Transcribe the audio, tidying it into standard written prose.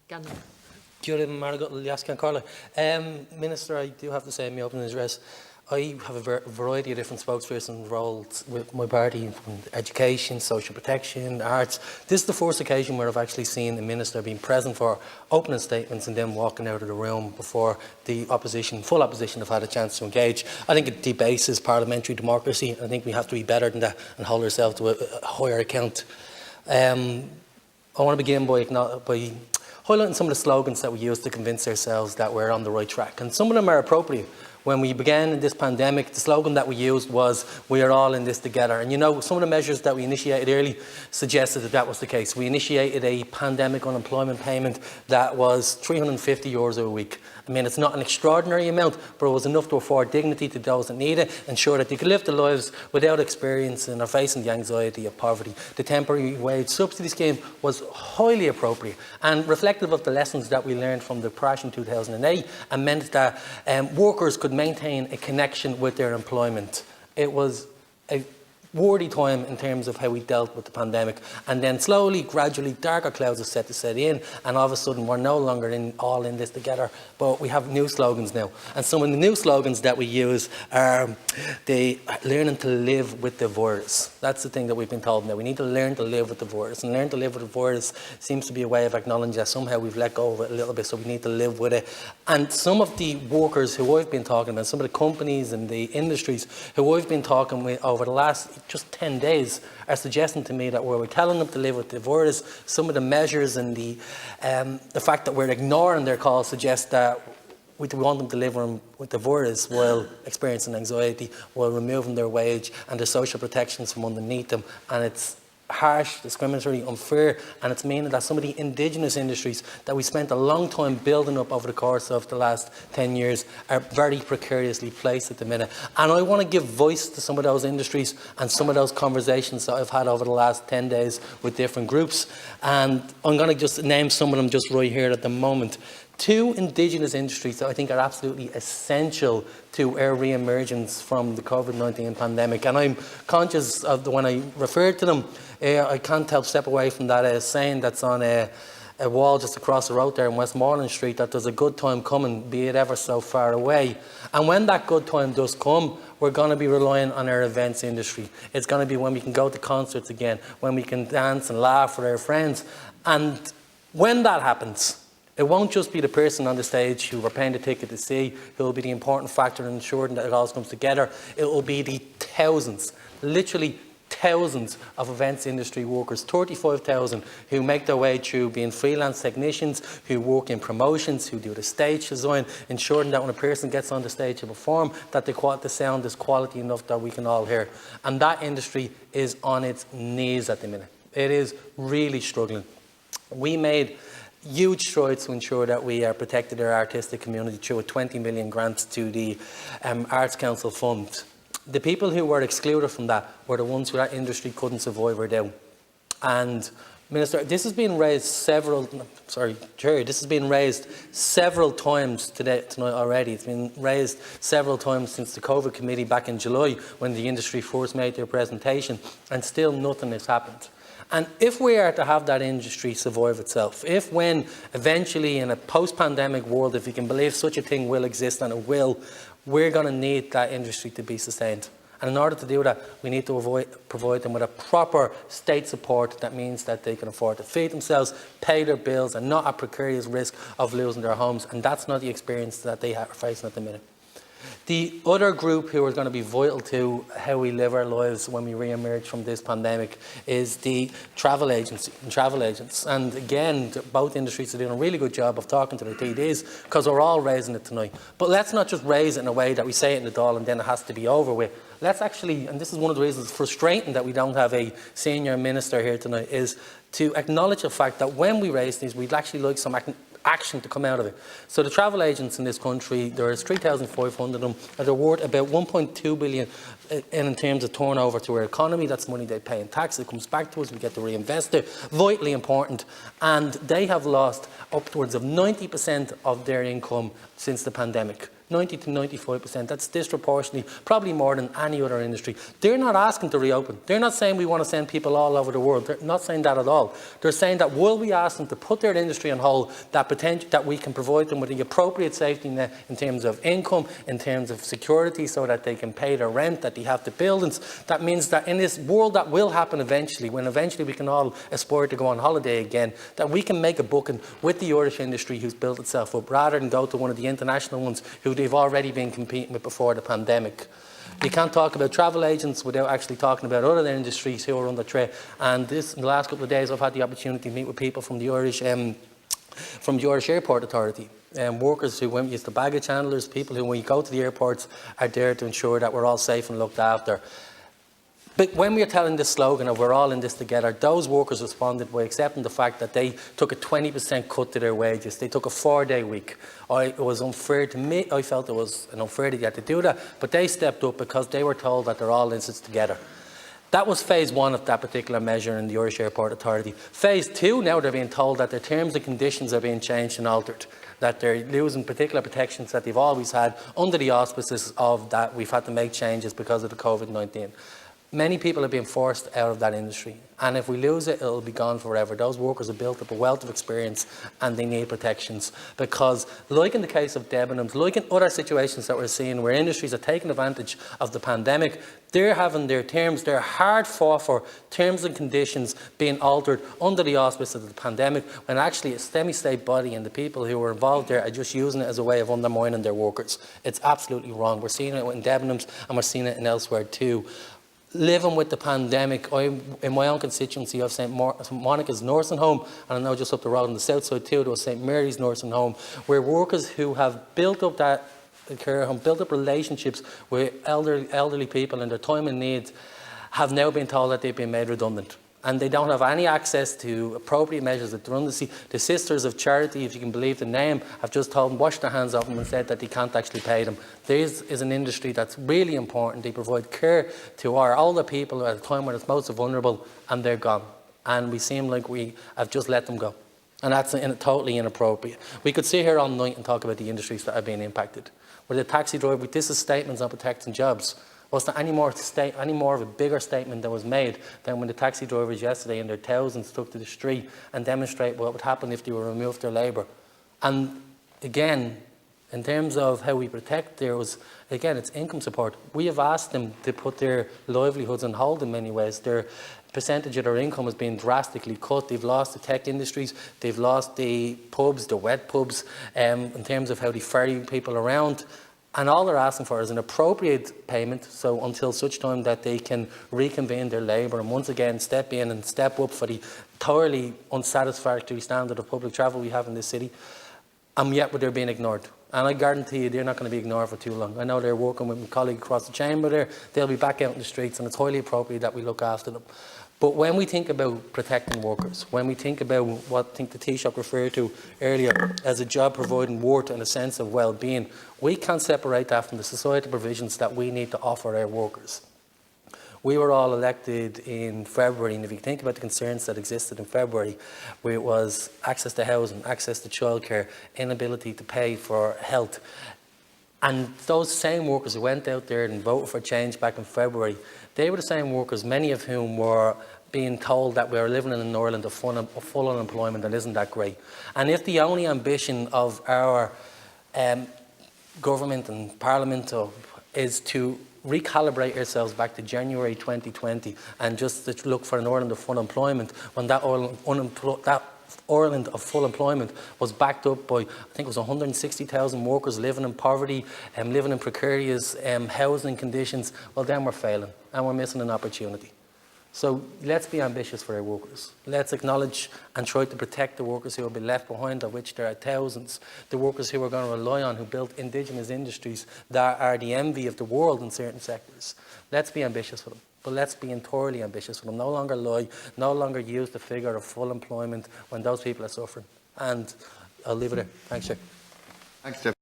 Gannon. Minister, I do have to say in my opening address, I have a variety of different spokesperson roles with my party, from education, social protection, arts. This is the first occasion where I've actually seen the Minister being present for opening statements and then walking out of the room before the opposition, full opposition, have had a chance to engage. I think it debases parliamentary democracy. I think we have to be better than that and hold ourselves to a higher account. I want to begin by highlighting some of the slogans that we use to convince ourselves that we're on the right track. And some of them are appropriate. When we began in this pandemic, the slogan that we used was, "We are all in this together." And you know, some of the measures that we initiated early suggested that that was the case. We initiated a pandemic unemployment payment that was €350 a week. I mean, it's not an extraordinary amount, but it was enough to afford dignity to those that need it, ensure that they could live their lives without experiencing or facing the anxiety of poverty. The temporary wage subsidy scheme was highly appropriate and reflective of the lessons that we learned from the crash in 2008, and meant that workers could maintain a connection with their employment. It was a worthy time in terms of how we dealt with the pandemic, and then slowly, gradually, darker clouds are set to set in, and all of a sudden we're no longer all in this together, but we have new slogans now. And some of the new slogans that we use are the learning to live with the virus. That's the thing that we've been told now. We need to learn to live with the virus, and learn to live with the virus seems to be a way of acknowledging that somehow we've let go of it a little bit, so we need to live with it. And some of the workers who I've been talking about, some of the companies and the industries who I've been talking with over the last just 10 days are suggesting to me that where we're telling them to live with the virus, some of the measures and the fact that we're ignoring their calls suggests that we want them to live with the virus while experiencing anxiety, while removing their wage and their social protections from underneath them. And it's harsh, discriminatory, unfair, and it's meaning that some of the indigenous industries that we spent a long time building up over the course of the last 10 years are very precariously placed at the minute. And I want to give voice to some of those industries and some of those conversations that I've had over the last 10 days with different groups. And I'm going to just name some of them just right here at the moment. Two indigenous industries that I think are absolutely essential to our re-emergence from the COVID-19 pandemic. And I'm conscious of when I refer to them, I can't help step away from that saying that's on a wall just across the road there in Westmoreland Street, that there's a good time coming, be it ever so far away. And when that good time does come, we're going to be relying on our events industry. It's going to be when we can go to concerts again, when we can dance and laugh with our friends. And when that happens, it won't just be the person on the stage who we're paying the ticket to see who will be the important factor in ensuring that it all comes together. It will be the thousands, literally thousands of events industry workers, 35,000, who make their way through being freelance technicians, who work in promotions, who do the stage design, ensuring that when a person gets on the stage to perform, that the sound is quality enough that we can all hear. And that industry is on its knees at the minute. It is really struggling. We made huge strides to ensure that we protected our artistic community through a 20 million grant to the Arts Council Fund. The people who were excluded from that were the ones who that industry couldn't survive without. And Minister, this has been raised several times tonight already. It's been raised several times since the COVID committee back in July, when the industry first made their presentation, and still nothing has happened. And if we are to have that industry survive itself, if when eventually in a post-pandemic world, if you can believe such a thing will exist, and it will, we're going to need that industry to be sustained. And in order to do that, we need to provide them with a proper state support that means that they can afford to feed themselves, pay their bills, and not at precarious risk of losing their homes. And that's not the experience that they are facing at the minute. The other group who are going to be vital to how we live our lives when we re-emerge from this pandemic is the travel agency and travel agents. And again, both industries are doing a really good job of talking to their TDs, because we're all raising it tonight. But let's not just raise it in a way that we say it in the Dáil and then it has to be over with. Let's actually, and this is one of the reasons it's frustrating that we don't have a senior minister here tonight, is to acknowledge the fact that when we raise these, we'd actually like some action to come out of it. So the travel agents in this country, there is 3,500 of them, and they're worth about 1.2 billion in terms of turnover to our economy. That's money they pay in tax. It comes back to us. We get to reinvest it. Vitally important. And they have lost upwards of 90% of their income since the pandemic. 90 to 95%. That's disproportionately, probably more than any other industry. They're not asking to reopen. They're not saying we want to send people all over the world. They're not saying that at all. They're saying that will we ask them to put their industry on hold, that potential that we can provide them with the appropriate safety net in terms of income, in terms of security, so that they can pay their rent, that they have the buildings. That means that in this world that will happen eventually, when eventually we can all aspire to go on holiday again, that we can make a booking with the Irish industry who's built itself up, rather than go to one of the international ones who they've already been competing with before the pandemic. You can't talk about travel agents without actually talking about other industries who are under threat. And in the last couple of days, I've had the opportunity to meet with people from the Irish Airport Authority. Workers who used to baggage handlers, people who, when you go to the airports, are there to ensure that we're all safe and looked after. But when we are telling this slogan of we're all in this together, those workers responded by accepting the fact that they took a 20% cut to their wages. They took a 4-day week. It was unfair to me. I felt it was unfair that they had to do that, but they stepped up because they were told that they're all in this together. That was phase 1 of that particular measure in the Irish Airport Authority. Phase 2, now they're being told that their terms and conditions are being changed and altered, that they're losing particular protections that they've always had under the auspices of that we've had to make changes because of the COVID-19. Many people are being forced out of that industry, and if we lose it, it'll be gone forever. Those workers have built up a wealth of experience and they need protections, because like in the case of Debenhams, like in other situations that we're seeing where industries are taking advantage of the pandemic, they're having their terms, their hard fought for terms and conditions being altered under the auspices of the pandemic, when actually a semi-state body and the people who were involved there are just using it as a way of undermining their workers. It's absolutely wrong. We're seeing it in Debenhams and we're seeing it in elsewhere too. Living with the pandemic, in my own constituency of St Monica's nursing home, and I know just up the road on the south side too, there was St Mary's nursing home, where workers who have built up that care home, built up relationships with elderly people in their time and needs, have now been told that they've been made redundant. And they don't have any access to appropriate measures of redundancy. The Sisters of Charity, if you can believe the name, have just told them, washed their hands off them and said that they can't actually pay them. This is an industry that's really important. They provide care to our older people at a time when it's most vulnerable, and they're gone. And we seem like we have just let them go. And that's totally inappropriate. We could sit here all night and talk about the industries that are being impacted. With the taxi driver, this is statements on protecting jobs. Was there any more of a bigger statement that was made than when the taxi drivers yesterday in their thousands took to the street and demonstrate what would happen if they were removed their labour? And again, in terms of how we protect, it's income support. We have asked them to put their livelihoods on hold in many ways. Their percentage of their income has been drastically cut. They've lost the tech industries, they've lost the pubs, the wet pubs, in terms of how they ferry people around. And all they're asking for is an appropriate payment, so until such time that they can reconvene their labour and once again step in and step up for the thoroughly unsatisfactory standard of public travel we have in this city, and yet they're being ignored. And I guarantee you they're not going to be ignored for too long. I know they're working with my colleague across the chamber there. They'll be back out in the streets, and it's highly appropriate that we look after them. But when we think about protecting workers, when we think about what I think the Taoiseach referred to earlier as a job providing worth and a sense of well-being, we can't separate that from the societal provisions that we need to offer our workers. We were all elected in February, and if you think about the concerns that existed in February, where it was access to housing, access to childcare, inability to pay for health, and those same workers who went out there and voted for change back in February, they were the same workers, many of whom were being told that we are living in an Ireland of full unemployment, and isn't that great? And if the only ambition of our government and Parliament is to recalibrate ourselves back to January 2020 and just to look for an Ireland of full employment, when that Ireland of full employment was backed up by, I think it was 160,000 workers living in poverty and living in precarious housing conditions, well then we're failing and we're missing an opportunity. So let's be ambitious for our workers. Let's acknowledge and try to protect the workers who will be left behind, of which there are thousands. The workers who we're going to rely on, who built indigenous industries that are the envy of the world in certain sectors. Let's be ambitious for them. But let's be entirely ambitious for them. No longer lie, no longer use the figure of full employment when those people are suffering. And I'll leave it there. Thanks, Chair. Thanks, Jeff.